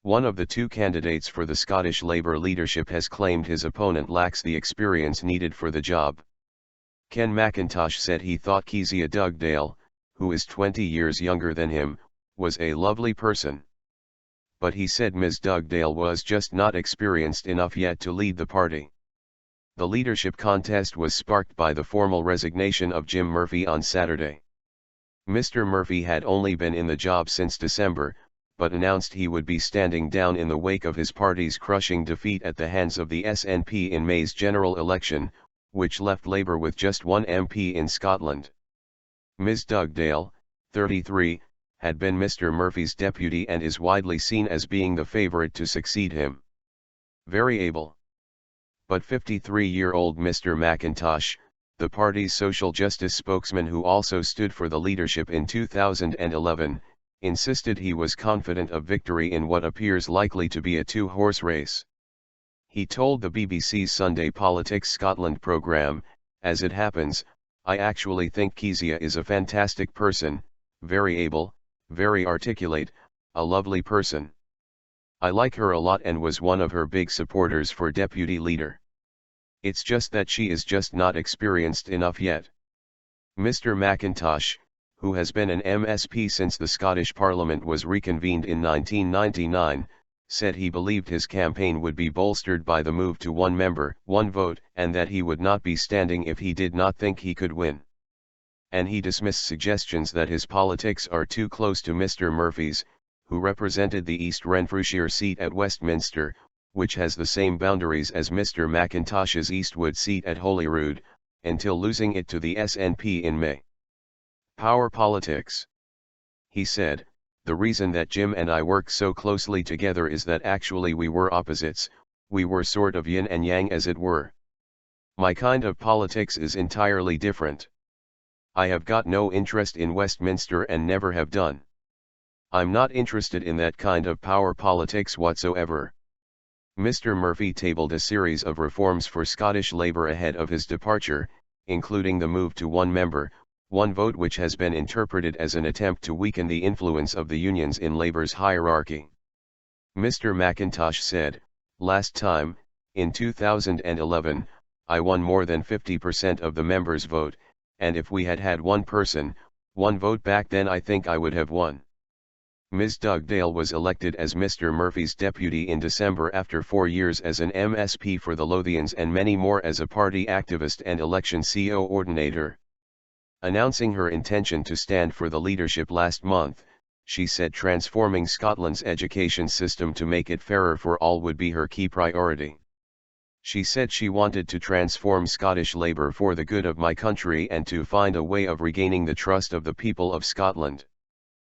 One of the two candidates for the Scottish Labour leadership has claimed his opponent lacks the experience needed for the job. Ken Macintosh said he thought Kezia Dugdale, who is 20 years younger than him, was a lovely person. But he said Ms Dugdale was just not experienced enough yet to lead the party. The leadership contest was sparked by the formal resignation of Jim Murphy on Saturday. Mr Murphy had only been in the job since December, but announced he would be standing down in the wake of his party's crushing defeat at the hands of the SNP in May's general election, which left Labour with just one MP in Scotland. Ms Dugdale, 33, had been Mr Murphy's deputy and is widely seen as being the favourite to succeed him. Very able. But 53-year-old Mr Macintosh, the party's social justice spokesman who also stood for the leadership in 2011, insisted he was confident of victory in what appears likely to be a two-horse race. He told the BBC's Sunday Politics Scotland programme, "As it happens, I actually think Kezia is a fantastic person, very able, very articulate, a lovely person. I like her a lot and was one of her big supporters for deputy leader. It's just that she is just not experienced enough yet." Mr Macintosh, who has been an MSP since the Scottish Parliament was reconvened in 1999, said he believed his campaign would be bolstered by the move to one member, one vote, and that he would not be standing if he did not think he could win. And he dismissed suggestions that his politics are too close to Mr Murphy's, who represented the East Renfrewshire seat at Westminster, which has the same boundaries as Mr Macintosh's Eastwood seat at Holyrood, until losing it to the SNP in May. Power politics. He said, "The reason that Jim and I work so closely together is that actually we were opposites, we were sort of yin and yang as it were. My kind of politics is entirely different. I have got no interest in Westminster and never have done. I'm not interested in that kind of power politics whatsoever." Mr Murphy tabled a series of reforms for Scottish Labour ahead of his departure, including the move to one member, one vote, which has been interpreted as an attempt to weaken the influence of the unions in Labour's hierarchy. Mr Macintosh said, "Last time, in 2011, I won more than 50% of the members' vote, and if we had had one person, one vote back then, I think I would have won." Ms Dugdale was elected as Mr Murphy's deputy in December after 4 years as an MSP for the Lothians and many more as a party activist and election coordinator. Announcing her intention to stand for the leadership last month, she said transforming Scotland's education system to make it fairer for all would be her key priority. She said she wanted to transform Scottish Labour for the good of my country and to find a way of regaining the trust of the people of Scotland.